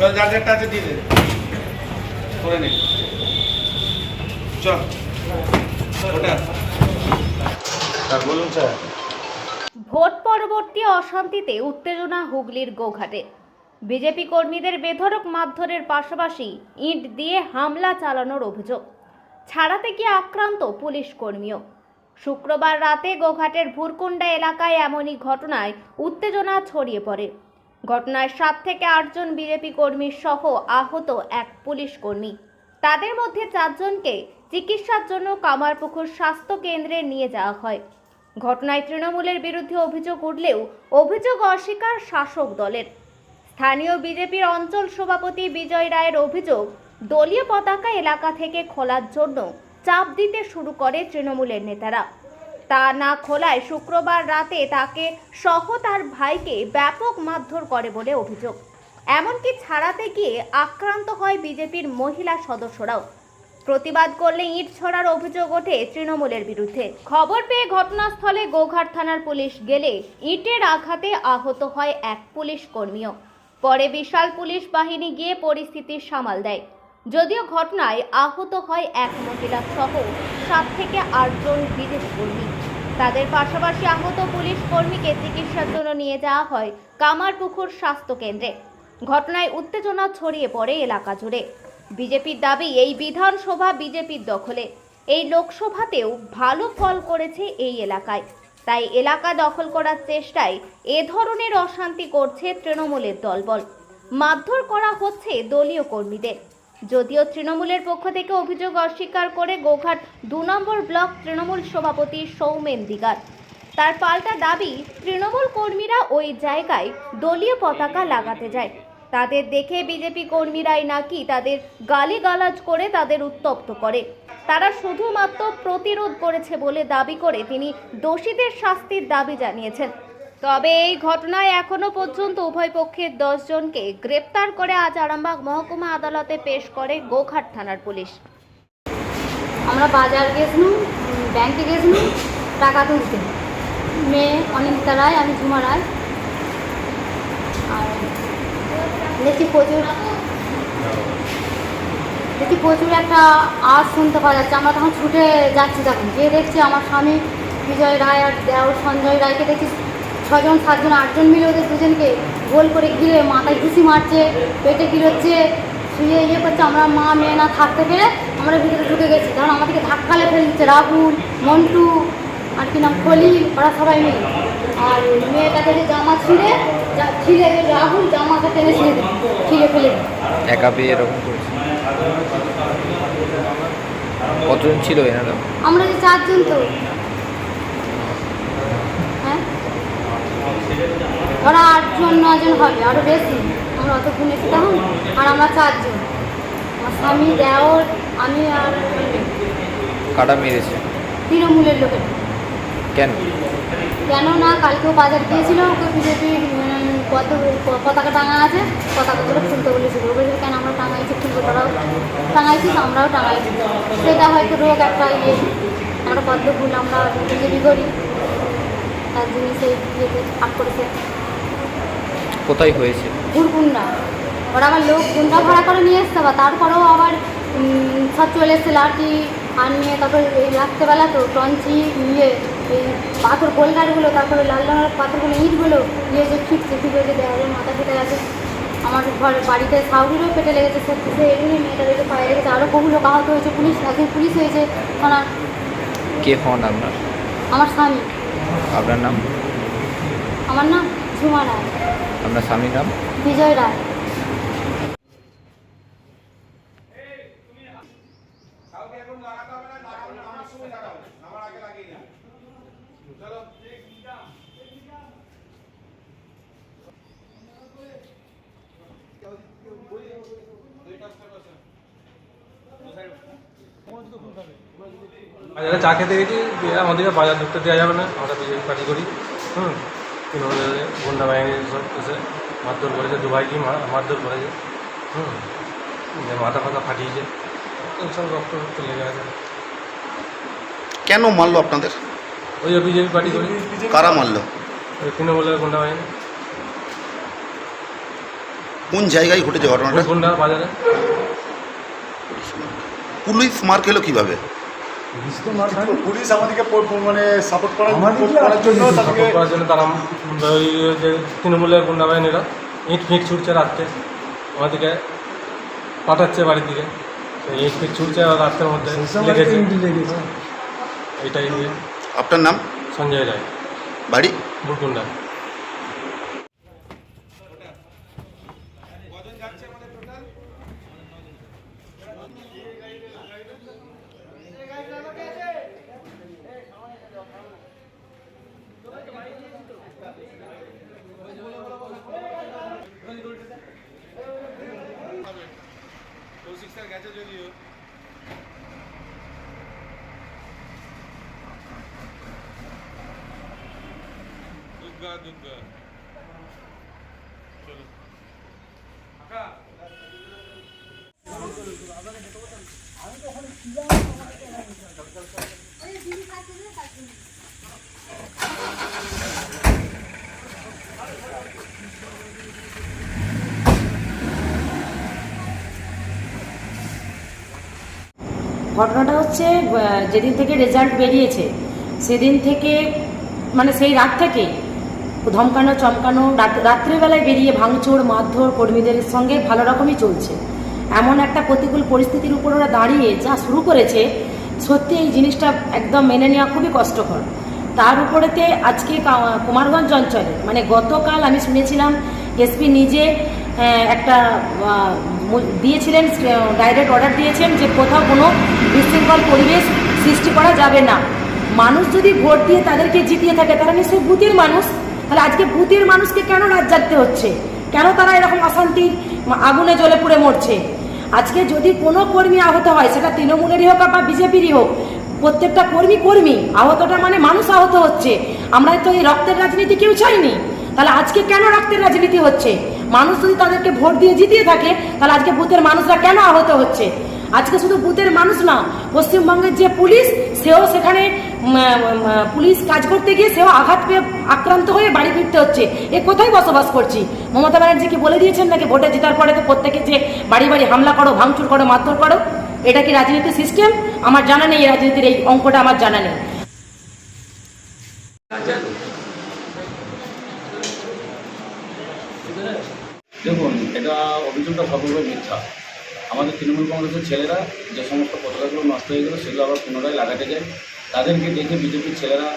চল যার যারটা আছে দিয়ে দে করে নে চল ওটা স্যার বলুন স্যার। ভোট পরবর্তী অশান্তিতে উত্তেজনা হুগলির গোঘাটে। বিজেপি কর্মীদের বেধড়ক মারধরের পাশাপাশি ইট দিয়ে হামলা চালানোর অভিযোগ। ছাড়াতে গিয়ে আক্রান্ত পুলিশ কর্মীও। শুক্রবার রাতে গোঘাটের ভুরকুন্ডা এলাকায় এমনই ঘটনায় উত্তেজনা ছড়িয়ে পড়ে। ঘটনায় 7 থেকে 8 জন বিজেপি কর্মী সহ আহত এক পুলিশ কর্মী। তাদের মধ্যে 4 জনকে চিকিৎসার জন্য কামারপুকুর স্বাস্থ্য কেন্দ্রে নিয়ে যাওয়া হয়। ঘটনায় তৃণমূলের বিরুদ্ধে অভিযোগ উঠলেও অভিযোগ অস্বীকার শাসক দলের। স্থানীয় বিজেপির অঞ্চল সভাপতি বিজয় রায়ের অভিযোগ, দলীয় পতাকা এলাকা থেকে খোলার জন্য চাপ দিতে শুরু করে তৃণমূলের নেতারা। তা না খোলায় শুক্রবার রাতে তাকে সহ তার ভাইকে ব্যাপক মারধর করে বলে অভিযোগ। এমনকি ছাড়াতে গিয়ে আক্রান্ত হয় বিজেপির মহিলা সদস্যরাও। প্রতিবাদ করলে ইট ছোড়ার অভিযোগ ওঠে তৃণমূলের বিরুদ্ধে। খবর পেয়ে ঘটনাস্থলে গোঘাট থানার পুলিশ গেলে ইটের আঘাতে আহত হয় এক পুলিশ কর্মীও। পরে বিশাল পুলিশ বাহিনী গিয়ে পরিস্থিতি সামাল দেয়। যদিও ঘটনায় আহত হয় এক মহিলা সহ 7 থেকে 8 জন বিজেপি কর্মী। তাদের পাশাপাশি আহত পুলিশ কর্মীকে চিকিৎসার জন্য নিয়ে যাওয়া হয় কামারপুকুর স্বাস্থ্য কেন্দ্রে। ঘটনায় উত্তেজনা ছড়িয়ে পড়ে এলাকা জুড়ে। বিজেপির দাবি, এই বিধানসভা বিজেপির দখলে। এই লোকসভাতেও ভালো ফল করেছে এই এলাকায়, তাই এলাকা দখল করার চেষ্টায় এ ধরনের অশান্তি করছে তৃণমূলের দলবল। মারধর করা হচ্ছে দলীয় কর্মীদের। যদিও তৃণমূলের পক্ষ থেকে অভিযোগ অস্বীকার করে গোঘাট 2 নম্বর ব্লক তৃণমূল সভাপতি সৌমেন দিগার। তার পাল্টা দাবি, তৃণমূল কর্মীরা ওই জায়গায় দলীয় পতাকা লাগাতে যায়। তাদের দেখে বিজেপি কর্মীরাই নাকি তাদের গালিগালাজ করে তাদের উত্তপ্ত করে। তারা শুধুমাত্র প্রতিরোধ করেছে বলে দাবি করে তিনি দোষীদের শাস্তির দাবি জানিয়েছেন। তবে এই ঘটনায় এখনো পর্যন্ত উভয় পক্ষের 10 জনকে গ্রেপ্তার করে আজ আরামবাগ মহকুমা আদালতে পেশ করে গোঘাট থানার পুলিশ। আমরা বাজার গেছিলাম, ব্যাংকে গেছিলাম টাকা তুলতে। মেয়ে অনিন্দিতা রায়, আমি ঝুমা রায়। আর দেখি প্রচুর একটা আওয়াজ শুনতে পাওয়া যাচ্ছে। আমরা তখন ছুটে যাচ্ছি, তখন যে দেখছি আমার স্বামী বিজয় রায় আর দেওর সঞ্জয় রায়কে দেখছি 6 জন 7 জন 8 জন মিলে ওদের দুজনকে গোল করে ঘিরে মাথায় ঘুষি মারছে, পেটে গিরোচ্ছে, শুয়ে করছে। আমরা মা মেয়ে না থাকতে পেরে আমরা ভিতরে ঢুকে গেছি। কারণ আমাদেরকে ধাক্কালে ফেলে দিচ্ছে রাহুল, মন্টু আর কি নাম খলিল, ওরা সবাই মিলে। আর মেয়েটাকে যে জামা ছিঁড়ে রাহুল জামাটা টেনে ছিঁড়ে ফেলে দিই। একা পেয়ে এরকম করেছে। কতজন ছিল এনারা? আমরা যে 4 জন। তো হ্যাঁ, ওরা 8 জন 9 জন হবে, আরও বেশি। আমরা অত গুনেছি তখন। আর আমরা 4 জন, আমার স্বামী, দেওর, আমি আর। কাটা মেরেছে? তৃণমূলের লোকের। কেন না, কালকেও বাজার গিয়েছিল, ওকে বিজেপির পতাকা টাঙা আছে, পতাকাগুলো খুলতে বলেছিল। ওকে কেন আমরা টাঙাইছি, খুলবো, তোরাও টাঙাইছিস, আমরাও টাঙাইছি। সেটা হয়তো রোগ একটা আমরা পদ্ম ফুল আমরা বিজেপি করি, তার জন্য সেই ইয়েতে আপ করেছে। কোথায় হয়েছে? ভুরকুন্ডা। ওরা আবার লোক গুন্ডা ভাড়া করে নিয়ে এসছে, বা তারপরেও আবার সব চলে এসছে লাঠি আর নিয়ে। তারপরে এই রাত্রেবেলা তো টঞ্চি নিয়ে এই পাথর গোলগাড়গুলো, তারপরে লাল রঙের পাথরগুলো, ইটগুলো নিয়ে যে ফিটছে, ফিটে দেওয়ালে মাথা ফেটে গেছে। আমার বাড়িতে শাউরিরও পেটে লেগেছে, সত্যি সে এমনি মেয়েটা রেখে পায়ে লেগেছে। আরও বহু লোক আহত হয়েছে। একজন পুলিশ হয়েছে থানার। কে হন আপনার? আমার স্বামী। আপনার নাম? আমার নাম ঝুমা রায়। আপনার স্বামীর নাম? বিজয় রায়। বাজারে চা খেতে গেছি, আমাদেরকে বাজার ঢুকতে দেওয়া যাবে না, আমরা বিজেপি পার্টি করি। গুন্ডা বাহিনী সব এসে মারধর করেছে, 2 ভাইকেই মারধর করেছে। মাথা ফাথা ফাটিয়েছে, সব রক্ত লেগে আছে। কেন মারলো আপনাদের? ওই বিজেপি পার্টি করি। কারা মারলো? ওই তৃণমূলের গুন্ডা বাহিনী। কোন জায়গায় ঘটেছে ঘটনাটা? গুন্ডা বাজারে। পুলিশ মার খেলো কিভাবে? পুলিশ আমাদেরকে মানে সাপোর্ট করার জন্য সাপোর্ট করার জন্য তারা ওই যে তৃণমূলের গুন্ডা বাহিনীরা ইট ফিট ছুটছে রাত্রে, আমাদেরকে পাঠাচ্ছে বাড়ির দিকে। ইট ফিট ছুটছে রাস্তার মধ্যে লেগেছে। এইটাই নিয়ে। আপনার নাম? সঞ্জয় রায়, বাড়ি? বুটগুন্ডা। গেছে যদিও দুর্গা দুর্গা চলো ঘটনাটা হচ্ছে যেদিন থেকে রেজাল্ট বেরিয়েছে সেদিন থেকে মানে সেই রাত থেকে ধমকানো চমকানো, রাত্রেবেলায় বেরিয়ে ভাঙচুর মারধর কর্মীদের সঙ্গে ভালো রকমই চলছে। এমন একটা প্রতিকূল পরিস্থিতির উপর ওরা দাঁড়িয়ে যা শুরু করেছে, সত্যি এই জিনিসটা একদম মেনে নেওয়া খুবই কষ্টকর। তার উপরেতে আজকে কুমারগঞ্জ অঞ্চলে মানে গতকাল আমি শুনেছিলাম এসপি নিজে একটা দিয়েছিলেন, ডাইরেক্ট অর্ডার দিয়েছেন যে কোথাও কোনো বিশৃঙ্খল পরিবেশ সৃষ্টি করা যাবে না। মানুষ যদি ভোট দিয়ে তাদেরকে জিতিয়ে থাকে তারা নিশ্চয়ই বুথের মানুষ, তাহলে আজকে বুথের মানুষকে কেন রাত জাগতে হচ্ছে? কেন তারা এরকম অশান্তির আগুনে জ্বলে পুড়ে মরছে? আজকে যদি কোনো কর্মী আহত হয়, সেটা তৃণমূলেরই হোক বা বিজেপিরই হোক, প্রত্যেকটা কর্মী আহতটা মানে মানুষ আহত হচ্ছে। আমরা তো এই রক্তের রাজনীতি কেউ চাইনি, তাহলে আজকে কেন রক্তের রাজনীতি হচ্ছে? মানুষ যদি তাদেরকে ভোট দিয়ে জিতিয়ে থাকে তাহলে আজকে বুথের মানুষরা কেন আহত হচ্ছে? আজকে শুধু বুথের মানুষ না, পশ্চিমবঙ্গের যে পুলিশ, সেও সেখানে পুলিশ কাজ করতে গিয়ে সেও আঘাত পেয়ে আক্রান্ত হয়ে বাড়ি ফিরতে হচ্ছে। এ কোথায় বসবাস করছি? মমতা ব্যানার্জিকে বলে দিয়েছেন নাকি ভোটে জেতার পরে তো প্রত্যেকে যে বাড়ি বাড়ি হামলা করো, ভাঙচুর করো, মারধর করো? এটা কি রাজনীতির সিস্টেম? আমার জানা নেই, এই রাজনীতির এই অঙ্কটা আমার জানা নেই। দেখুন, এটা অভিযোগটা সর্বভাবে মিথ্যা। আমাদের তৃণমূল কংগ্রেসের ছেলেরা যে সমস্ত পতাকাগুলো নষ্ট হয়ে গেলো সেগুলো আবার পুনরায় লাগাতে যায়। তাদেরকে দেখে বিজেপির ছেলেরা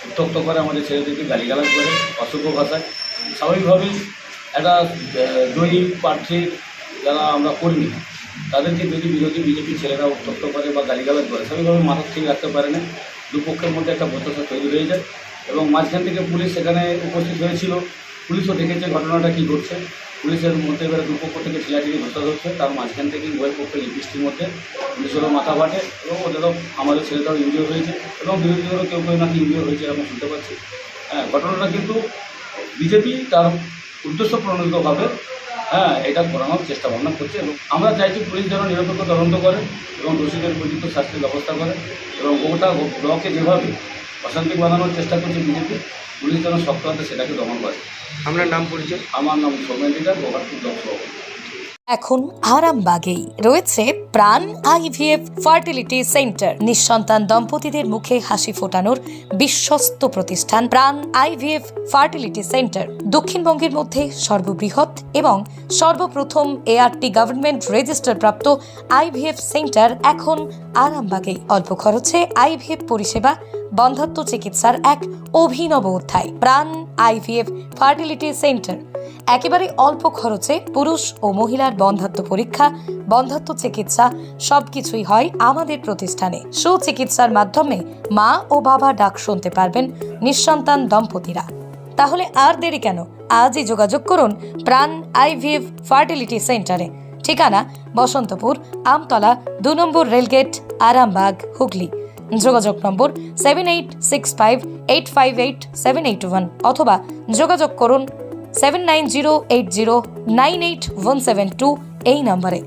উত্তক্ত করে, আমাদের ছেলেদেরকে গালিগালাজ করে অসভ্য ভাষায়। স্বাভাবিকভাবেই একটা জয়ী প্রার্থীর যারা আমরা কর্মী তাদেরকে যদি বিজেপির ছেলেরা উত্তক্ত করে বা গালিগালাজ করে, স্বাভাবিকভাবে মাথা ঠিক রাখতে পারে না। দুপক্ষের মধ্যে একটা বচসা তৈরি হয়ে যায় এবং মাঝখান থেকে পুলিশ সেখানে উপস্থিত হয়েছিল। পুলিশও দেখেছে ঘটনাটা কী ঘটছে। পুলিশের মধ্যে এবারে দুপক্ষ থেকে ছিলাটিলি ধরতে হচ্ছে, তার মাঝখান থেকে উভয় পক্ষের লিপিস্টির মধ্যে পুলিশেরও মাথা বাটে এবং ওদেরও, আমাদের ছেলেটাও ইনজিওর হয়েছে এবং বিরোধীদেরও কেউ নাকি ইনজিওর হয়েছে এরকম শুনতে পাচ্ছি। ঘটনাটা কিন্তু বিজেপি তার উদ্দেশ্য প্রণোদিতভাবে এটা করানোর চেষ্টা ভাবনা করছে এবং আমরা চাইছি পুলিশ যেন নিরপেক্ষ তদন্ত করে এবং দোষীদের উপযুক্ত শাস্তির ব্যবস্থা করে এবং গোটা ব্লকে যেভাবে অশান্তি বানানোর চেষ্টা করছে বিজেপি, পুলিশ যেন শক্ত হাতে সেটাকে দমন করে। আপনার নাম পরিচয়? আমার নাম সৌমেন দিদার, গোপালপুর ব্লক সভাপতি। এখন আরামবাগেই রয়েছে প্রাণ আইভিএফ ফার্টিলিটি সেন্টার। নিঃসন্তান দম্পতিদের মুখে হাসি ফোটানোর বিশ্বস্ত প্রতিষ্ঠান প্রাণ আইভিএফ ফার্টিলিটি সেন্টার দক্ষিণবঙ্গের মধ্যে সর্ববৃহৎ এবং সর্বপ্রথম এআরটি গভর্নমেন্ট রেজিস্টার প্রাপ্ত আইভিএফ সেন্টার এখন আরামবাগেই। অল্প খরচে আইভিএফ পরিষেবা, বন্ধ্যাত্ব চিকিৎসার এক অভিনব অধ্যায়। প্রাণ আইভিএফ ফার্টিলিটি সেন্টার একেবারে অল্প খরচে পুরুষ ও মহিলার বন্ধ্যাত্ব পরীক্ষা, বন্ধ্যাত্ব চিকিৎসা সবকিছুই হয় আমাদের প্রতিষ্ঠানে। সুচিকিৎসার মাধ্যমে মা ও বাবা ডাক শুনতে পারবেন নিঃসন্তান দম্পতিরা। তাহলে আর দেরি কেন? আজই যোগাযোগ করুন প্রাণ আইভিএফ ফার্টিলিটি সেন্টারে। ঠিকানা বসন্তপুর, আমতলা, 2 নম্বর রেলগেট, আরামবাগ, হুগলি। যোগাযোগ নম্বর 7865858781 অথবা যোগাযোগ করুন 7908098172 এই নম্বরে।